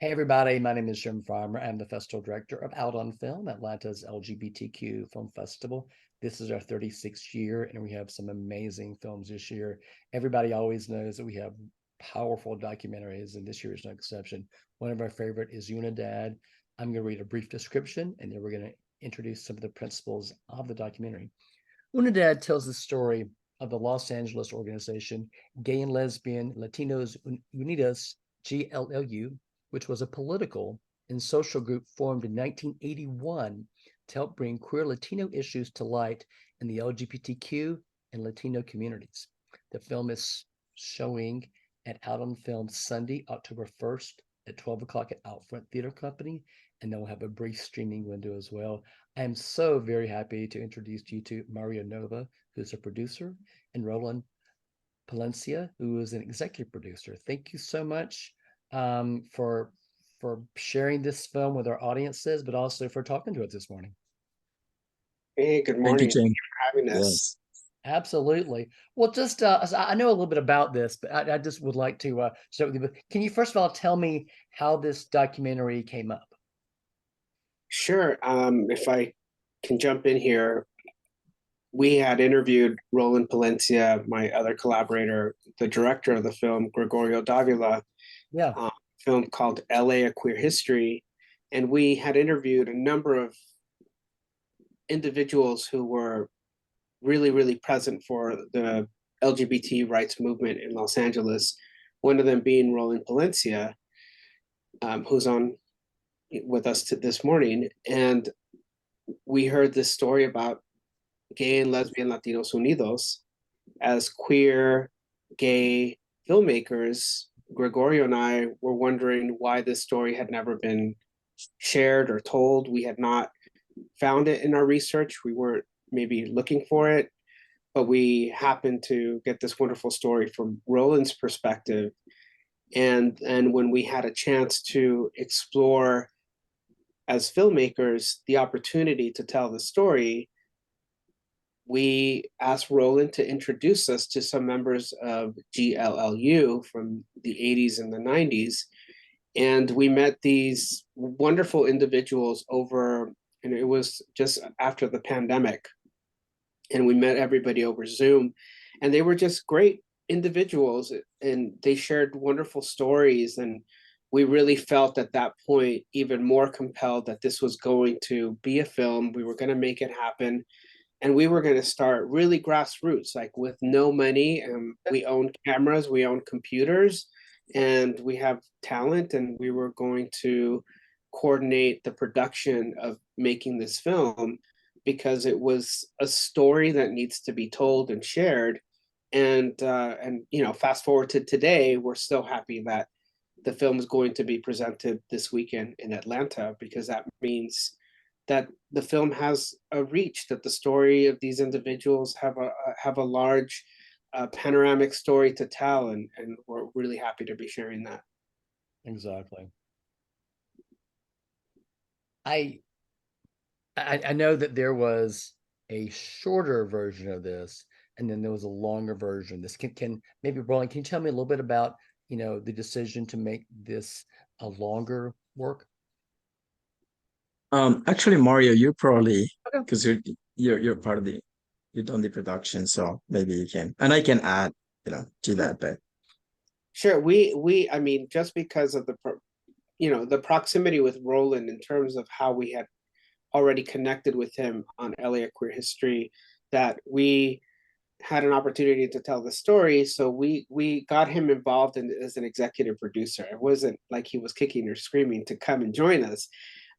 Hey everybody, my name is Jim Farmer. I'm the festival director of Out on Film, Atlanta's LGBTQ film festival. This is our 36th year, and we have some amazing films this year. Everybody always knows that we have powerful documentaries, and this year is no exception. One of our favorite is UNIDAD. I'm going to read a brief description, and then we're going to introduce some of the principles of the documentary. UNIDAD tells the story of the Los Angeles organization Gay and Lesbian Latinos Unidos, GLLU, which was a political and social group formed in 1981 to help bring queer Latino issues to light in the LGBTQ and Latino communities. The film is showing at Out on Film Sunday, October 1st at 12 o'clock at Outfront Theater Company, and then we'll have a brief streaming window as well. I am so very happy to introduce you to Mario Nova, who's a producer, and Roland Palencia, who is an executive producer. Thank you so much for sharing this film with our audiences, but also for talking to us this morning. Hey, good Thank you, morning. Thank Jane. you for having us. Yes. Absolutely. Well, just I know a little bit about this, but I just would like to start with you. But can you first of all tell me how this documentary came up? Sure. If I can jump in here, we had interviewed Roland Palencia, my other collaborator, the director of the film, Gregorio Davila, Yeah. film called LA, A Queer History. And we had interviewed a number of individuals who were really, really present for the LGBT rights movement in Los Angeles, one of them being Roland Palencia, who's on with us this morning. And we heard this story about Gay and Lesbian Latinos Unidos. As queer, gay filmmakers, Gregorio and I were wondering why this story had never been shared or told. We had not found it in our research. We weren't maybe looking for it, but we happened to get this wonderful story from Roland's perspective. And when we had a chance to explore as filmmakers the opportunity to tell the story, we asked Roland to introduce us to some members of GLLU from the 80s and the 90s. And we met these wonderful individuals over, and it was just after the pandemic. And we met everybody over Zoom. And they were just great individuals, and they shared wonderful stories. And we really felt at that point even more compelled that this was going to be a film. We were going to make it happen. And we were going to start really grassroots, like with no money. We owned cameras, we owned computers, and we have talent. And we were going to coordinate the production of making this film because it was a story that needs to be told and shared. And you know, fast forward to today, we're so happy that the film is going to be presented this weekend in Atlanta, because that means that the film has a reach, that the story of these individuals have a large panoramic story to tell, and we're really happy to be sharing that. Exactly. I know that there was a shorter version of this, and then there was a longer version. This can maybe Roland, can you tell me a little bit about the decision to make this a longer work? Actually, Mario, you probably, Okay. because you're part of you've done the production, so maybe you can, and I can add, to that. But Sure, I mean, just because of the proximity with Roland in terms of how we had already connected with him on LA Queer History, that we had an opportunity to tell the story. So we got him involved as an executive producer. It wasn't like he was kicking or screaming to come and join us,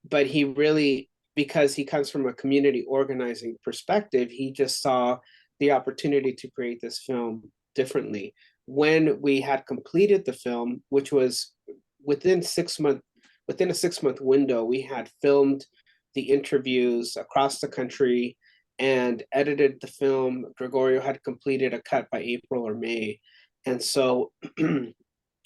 but he really, because he comes from a community organizing perspective, he just saw the opportunity to create this film differently. When we had completed the film, which was within a 6-month window, we had filmed the interviews across the country and edited the film. Gregorio had completed a cut by April or May. And so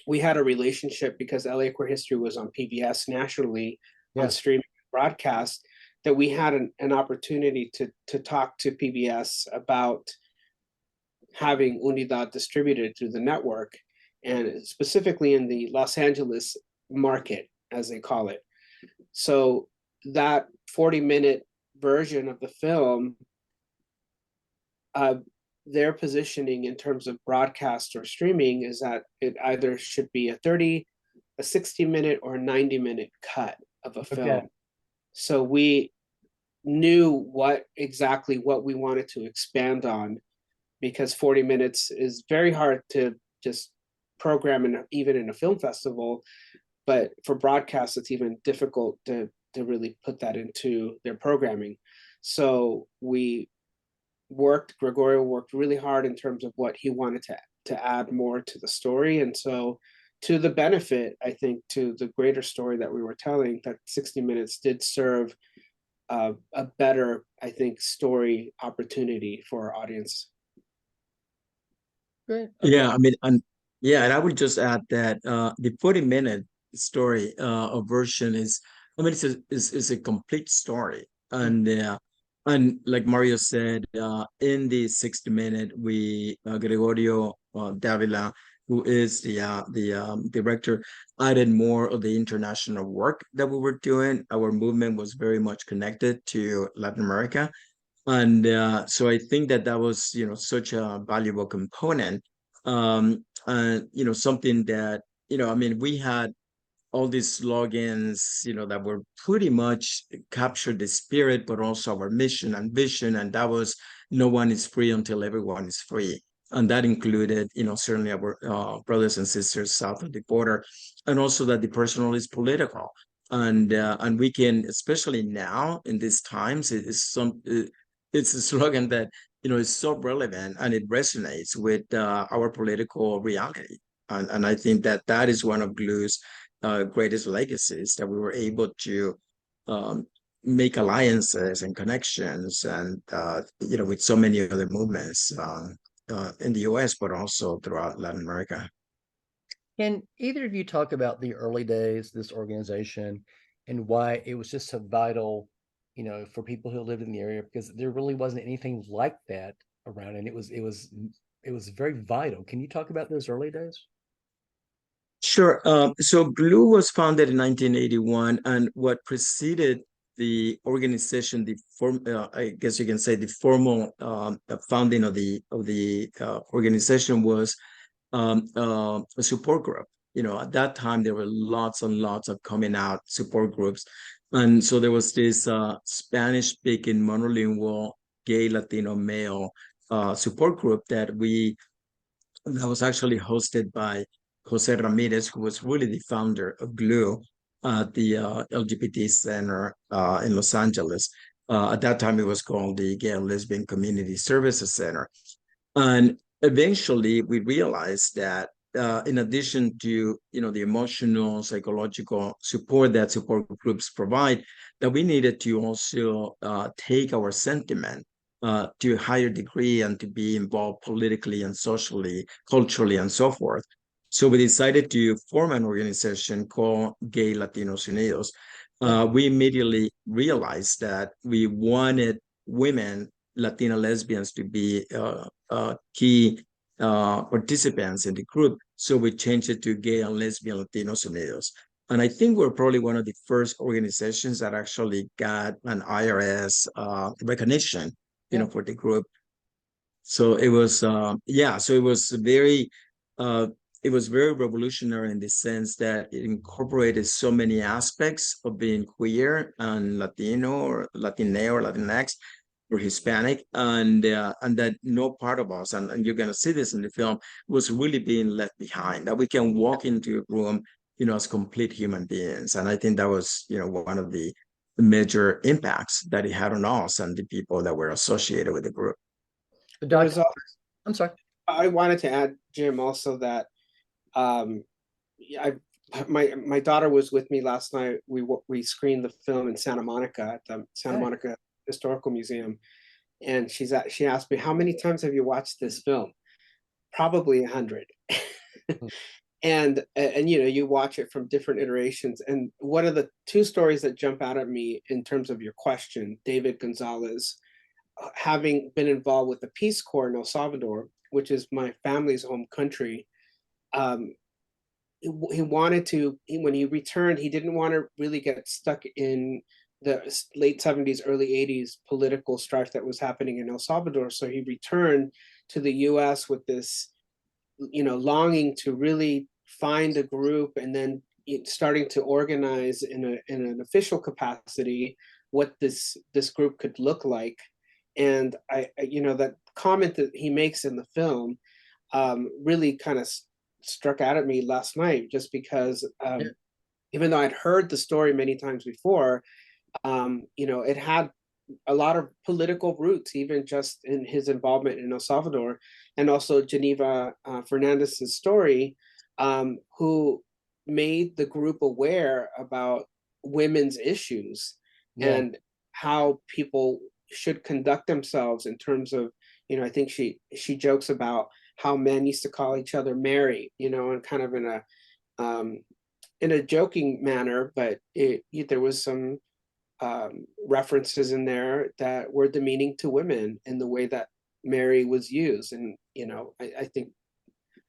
we had a relationship, because LA Queer History was on PBS nationally, on streaming broadcast, that we had an opportunity to talk to PBS about having UNIDAD distributed through the network, and specifically in the Los Angeles market. as they call it. So that 40-minute version of the film, their positioning in terms of broadcast or streaming is that it either should be a 30, a 60-minute, or a 90-minute cut of a film. Okay. So we knew exactly what we wanted to expand on, because 40 minutes is very hard to just program even in a film festival, but for broadcast it's even difficult to really put that into their programming. So Gregorio worked really hard in terms of what he wanted to add more to the story. And so, to the benefit, I think, to the greater story that we were telling, that 60 minutes did serve a better, I think, story opportunity for our audience. Great. Yeah, I mean, and I would just add that the 40-minute story version is, I mean, it's a complete story. And like Mario said, in the 60-minute, we Gregorio Davila, who is the director, added more of the international work that we were doing. Our movement was very much connected to Latin America. And so I think that that was, such a valuable component. And, something that, I mean, we had all these slogans, that were pretty much captured the spirit, but also our mission and vision. And that was, no one is free until everyone is free. And that included, certainly our brothers and sisters south of the border, and also that the personal is political. And we can, especially now in these times, it's a slogan that, is so relevant, and it resonates with our political reality. And I think that that is one of GLU's greatest legacies, that we were able to make alliances and connections, and with so many other movements in the US, but also throughout Latin America. Can either of you talk about the early days, this organization, and why it was just so vital, for people who lived in the area, because there really wasn't anything like that around, and it was very vital. Can you talk about those early days? Sure. So GLU was founded in 1981, and what preceded the organization, I guess you can say, the formal founding of the organization was a support group. At that time there were lots and lots of coming out support groups, and so there was this Spanish-speaking monolingual gay Latino male support group that was actually hosted by Jose Ramirez, who was really the founder of GLU at the LGBT Center in Los Angeles. At that time, it was called the Gay Lesbian Community Services Center. And eventually, we realized that in addition to the emotional, psychological support that support groups provide, that we needed to also take our sentiment to a higher degree, and to be involved politically and socially, culturally, and so forth. So we decided to form an organization called Gay Latinos Unidos. We immediately realized that we wanted women, Latina lesbians, to be key participants in the group. So we changed it to Gay and Lesbian Latinos Unidos. And I think we're probably one of the first organizations that actually got an IRS recognition, for the group. So it was, so it was very revolutionary in the sense that it incorporated so many aspects of being queer and Latino or Latina or Latinx or Hispanic, and that no part of us, and you're going to see this in the film, was really being left behind, that we can walk into a room, as complete human beings. And I think that was, one of the major impacts that it had on us and the people that were associated with the group. I'm sorry. I wanted to add, Jim, also that my daughter was with me last night. We screened the film in Santa Monica at the Santa Monica Historical Museum, and she asked me, how many times have you watched this film? Probably 100. And you watch it from different iterations. And one of the two stories that jump out at me in terms of your question, David Gonzalez, having been involved with the Peace Corps in El Salvador, which is my family's home country, he wanted to, when he returned, he didn't want to really get stuck in the late 70s, early 80s political strife that was happening in El Salvador. So he returned to the US with this, longing to really find a group, and then starting to organize in an official capacity what this group could look like. And that comment that he makes in the film really kind of struck out at me last night, just because even though I'd heard the story many times before, it had a lot of political roots, even just in his involvement in El Salvador, and also Geneva Fernandez's story, who made the group aware about women's issues and how people should conduct themselves in terms of, I think she jokes about how men used to call each other Mary, and kind of in a joking manner, but there was some references in there that were demeaning to women in the way that Mary was used. And, I think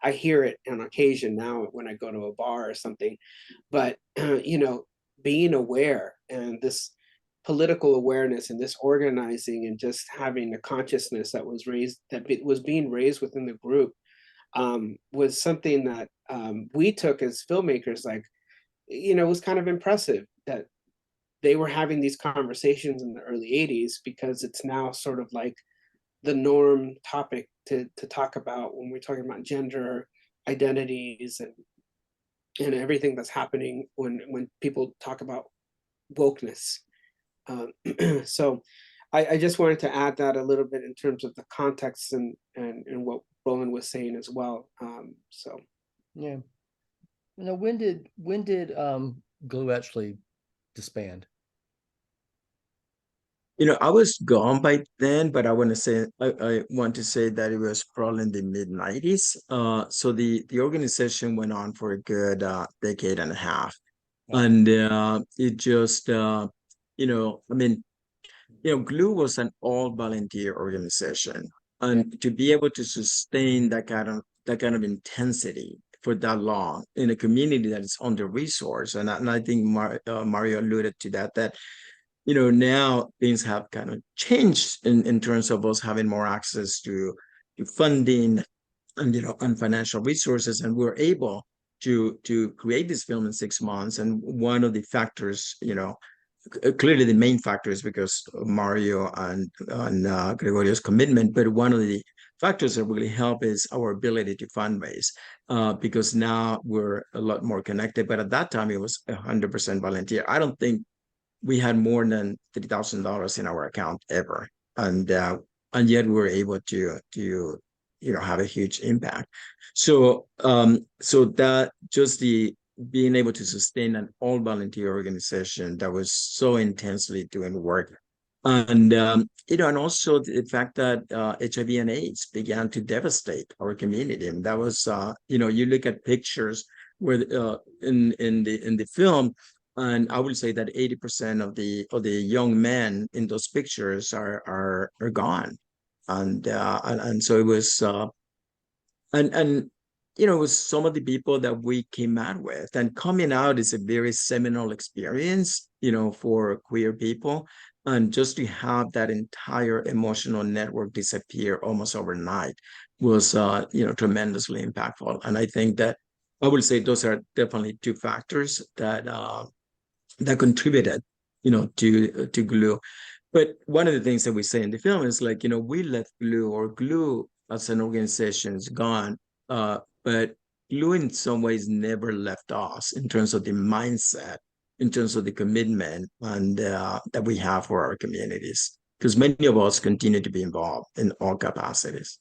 I hear it on occasion now when I go to a bar or something, but, being aware, and this political awareness and this organizing, and just having a consciousness that was being raised within the group, was something that we took as filmmakers, like, was kind of impressive that they were having these conversations in the early 80s, because it's now sort of like the norm topic to talk about when we're talking about gender identities and everything that's happening when people talk about wokeness. So I just wanted to add that a little bit in terms of the context and what Roland was saying as well. So yeah. When did GLLU actually disband? I was gone by then, but I want to say I want to say that it was probably in the mid-90s. So the organization went on for a good decade and a half. Wow. And it just I mean, GLU was an all volunteer organization, and to be able to sustain that kind of intensity for that long in a community that is under resourced, and I think Mario alluded to that now things have kind of changed in terms of us having more access to funding and and financial resources, and we're able to create this film in 6 months. And one of the factors, clearly the main factor is because of Mario and Gregorio's commitment, but one of the factors that really help is our ability to fundraise, because now we're a lot more connected. But at that time, it was 100% volunteer. I don't think we had more than $30,000 in our account ever, and yet we were able to have a huge impact. So that just the being able to sustain an all volunteer organization that was so intensely doing work, and and also the fact that HIV and AIDS began to devastate our community, and that was you look at pictures where in the film. And I would say that 80% of the young men in those pictures are gone, and so it was and it was some of the people that we came out with. And coming out is a very seminal experience, for queer people, and just to have that entire emotional network disappear almost overnight was tremendously impactful. And I think that I would say those are definitely two factors that contributed, to GLU. But one of the things that we say in the film is like, we left GLU as an organization is gone, but GLU in some ways never left us in terms of the mindset, in terms of the commitment and that we have for our communities, because many of us continue to be involved in all capacities.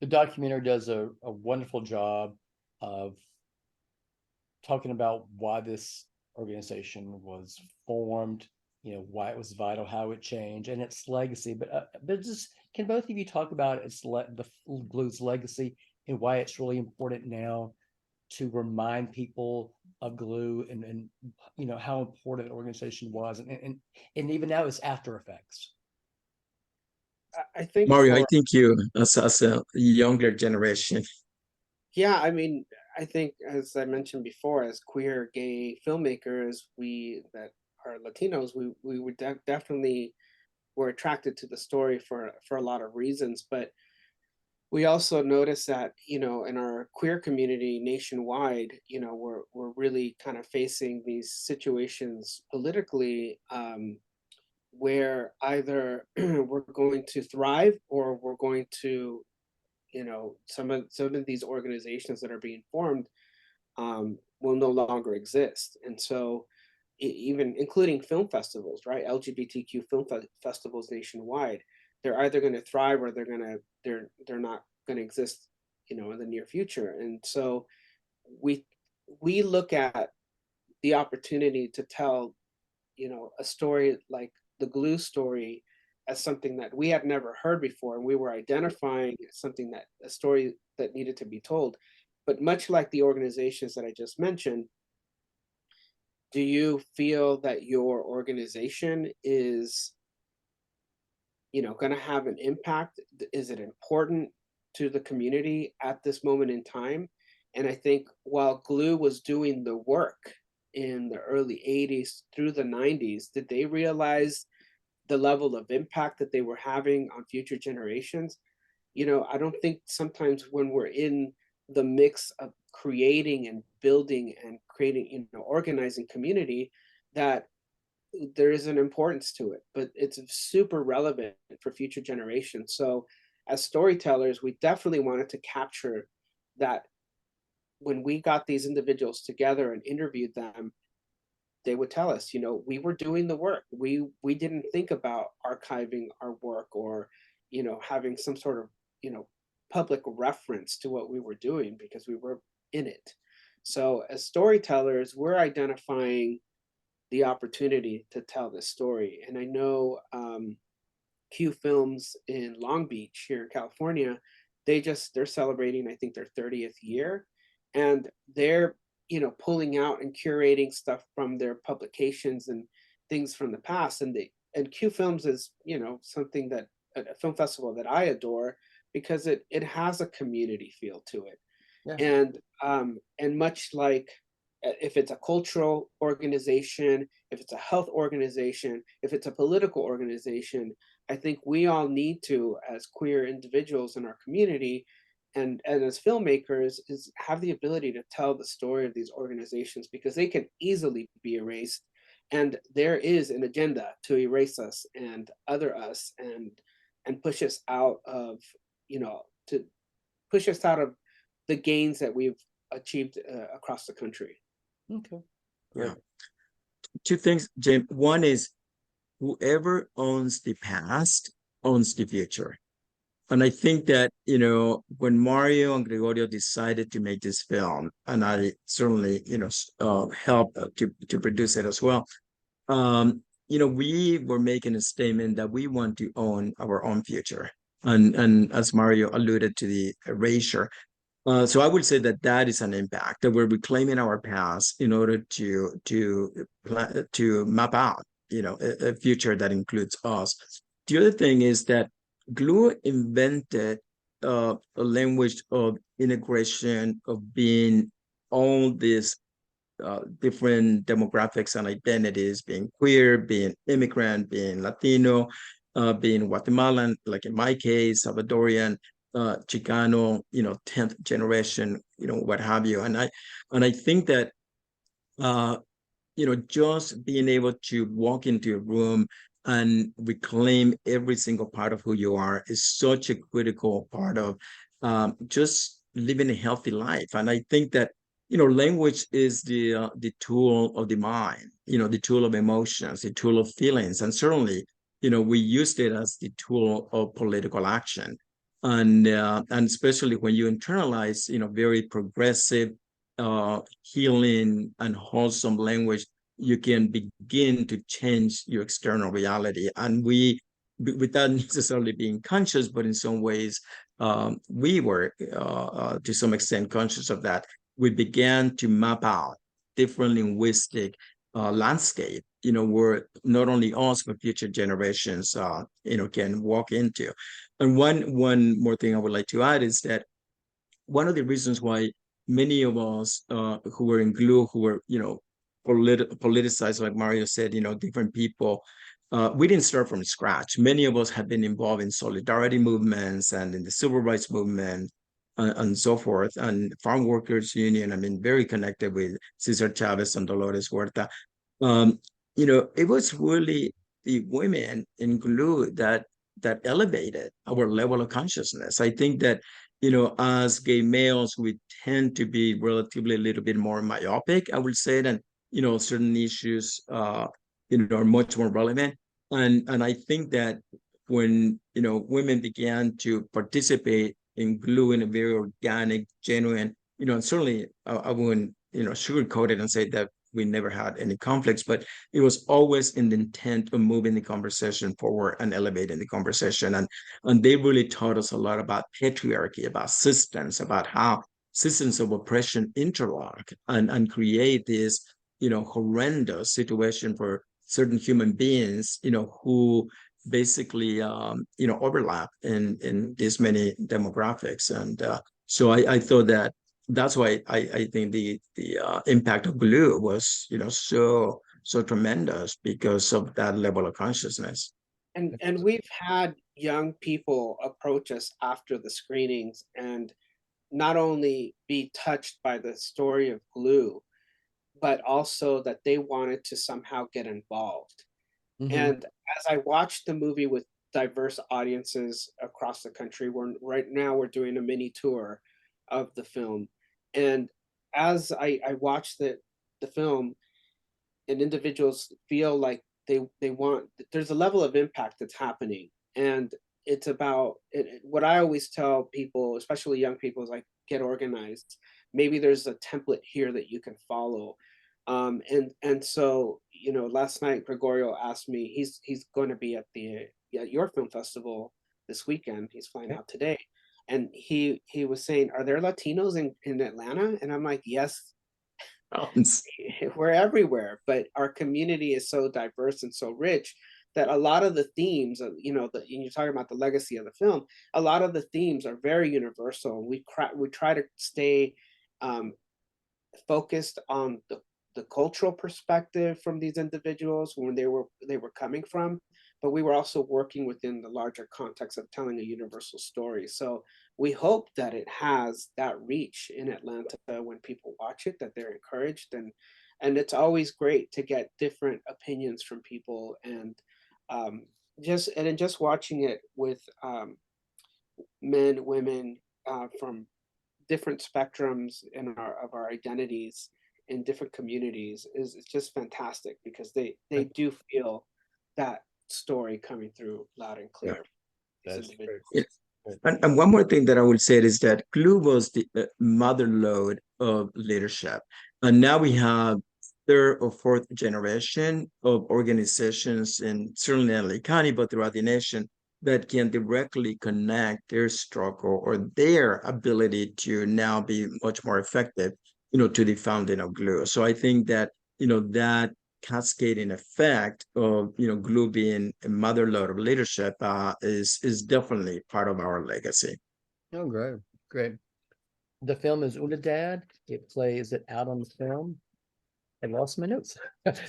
The documentary does a wonderful job of talking about why this organization was formed, why it was vital, how it changed, and its legacy. But just can both of you talk about the GLU's legacy and why it's really important now to remind people of GLU and how important the organization was, and even now its after effects. I think Mario, I think you as a younger generation. Yeah, I mean, I think, as I mentioned before, as queer gay filmmakers, we that are Latinos, we would definitely were attracted to the story for a lot of reasons. But we also notice that, you know, in our queer community nationwide, you know, we're really kind of facing these situations politically, where either we're going to thrive or we're going to, you know, some of these organizations that are being formed, will no longer exist. And so even including film festivals, right? LGBTQ festivals nationwide, they're either going to thrive or they're not going to exist, you know, in the near future. And so we we look at the opportunity to tell, you know, a story like the glue story as something that we had never heard before, and we were identifying something that a story that needed to be told. But much like the organizations that I just mentioned, do you feel that your organization is, you know, going to have an impact? Is it important to the community at this moment in time? And I think while glue was doing the work in the early 80s through the 90s, did they realize the level of impact that they were having on future generations? You know, I don't think sometimes when we're in the mix of creating and building and creating, you know, organizing community, that there is an importance to it, but it's super relevant for future generations. So as storytellers, we definitely wanted to capture that. When we got these individuals together and interviewed them, they would tell us, you know, we were doing the work. We didn't think about archiving our work or, you know, having some sort of, you know, public reference to what we were doing because we were in it. So as storytellers, we're identifying the opportunity to tell this story. And I know Q Films in Long Beach here in California, they're celebrating, I think, their 30th year, and they're, you know, pulling out and curating stuff from their publications and things from the past. And Q Films is, you know, something that a film festival that I adore because it has a community feel to it. Yeah. And much like if it's a cultural organization, if it's a health organization, if it's a political organization, I think we all need to, as queer individuals in our community and as filmmakers, is have the ability to tell the story of these organizations because they can easily be erased. And there is an agenda to erase us and other us and push us out of, you know, to push us out of the gains that we've achieved across the country. Okay. Yeah. Two things, James. One is whoever owns the past owns the future. And I think that, you know, when Mario and Gregorio decided to make this film, and I certainly, you know, helped to produce it as well, you know, we were making a statement that we want to own our own future. And as Mario alluded to the erasure, so I would say that that is an impact, that we're reclaiming our past in order to map out, you know, a future that includes us. The other thing is that Glue invented a language of integration, of being all these different demographics and identities, being queer, being immigrant, being Latino, being Guatemalan, like in my case, Salvadorian, Chicano, you know, 10th generation, you know, what have you. And I think that, you know, just being able to walk into a room and reclaim every single part of who you are is such a critical part of just living a healthy life. And I think that, you know, language is the tool of the mind, you know, the tool of emotions, the tool of feelings. And certainly, you know, we used it as the tool of political action. And especially when you internalize, you know, very progressive, healing and wholesome language, you can begin to change your external reality. And we, without necessarily being conscious, but in some ways, we were to some extent conscious of that. We began to map out different linguistic landscape, you know, where not only us, but future generations, you know, can walk into. And one more thing I would like to add is that one of the reasons why many of us who were in GLU, who were, politicized, like Mario said, different people. We didn't start from scratch. Many of us have been involved in solidarity movements and in the civil rights movement and so forth. And Farm Workers Union, I mean, very connected with Cesar Chavez and Dolores Huerta. Um, it was really the women in GLU that elevated our level of consciousness. I think that, as gay males, we tend to be relatively a little bit more myopic, I would say, than, certain issues, are much more relevant. And I think that when, women began to participate in GLU in a very organic, genuine, and certainly I wouldn't, sugarcoat it and say that we never had any conflicts, but it was always in the intent of moving the conversation forward and elevating the conversation. And they really taught us a lot about patriarchy, about systems, about how systems of oppression interlock and create this, horrendous situation for certain human beings, who basically, overlap in these many demographics. And so I thought that that's why I think the impact of GLU was, so tremendous because of that level of consciousness. And we've had young people approach us after the screenings and not only be touched by the story of GLU, but also that they wanted to somehow get involved. And as I watched the movie with diverse audiences across the country, right now we're doing a mini tour of the film. And as I watch the film, and individuals feel like they want, there's a level of impact that's happening. And it's about what I always tell people, especially young people, is like, get organized. Maybe there's a template here that you can follow. And so, last night Gregorio asked me, he's going to be at your film festival this weekend. He's flying out today. And he was saying, are there Latinos in Atlanta? And I'm like, yes, we're everywhere, but our community is so diverse and so rich that a lot of the themes of, and you're talking about the legacy of the film, a lot of the themes are very universal. We try to stay focused on the cultural perspective from these individuals when they were coming from, but we were also working within the larger context of telling a universal story. So we hope that it has that reach in Atlanta when people watch it, that they're encouraged. And it's always great to get different opinions from people, and just watching it with men, women from different spectrums of our identities in different communities is just fantastic, because they do feel that story coming through loud and clear. That's yeah. And one more thing that I would say is that GLU was the mother lode of leadership. And now we have third or fourth generation of organizations, in certainly in LA County, but throughout the nation, that can directly connect their struggle or their ability to now be much more effective, to the founding of GLU. So I think that, that cascading effect of, GLU being a mother lode of leadership is definitely part of our legacy. Oh, great, great. The film is UNIDAD. It plays it Out on the Film. I lost my notes.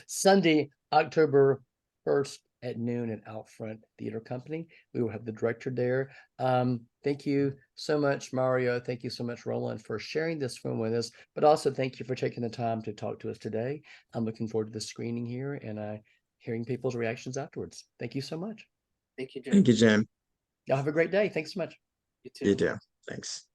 Sunday, October 1st at noon at Outfront Theater Company. We will have the director there. Thank you so much, Mario. Thank you so much, Roland, for sharing this film with us, but also thank you for taking the time to talk to us today. I'm looking forward to the screening here and hearing people's reactions afterwards. Thank you so much. Thank you, Jim. Thank you, Jim. Y'all have a great day. Thanks so much. You too. You too. Thanks.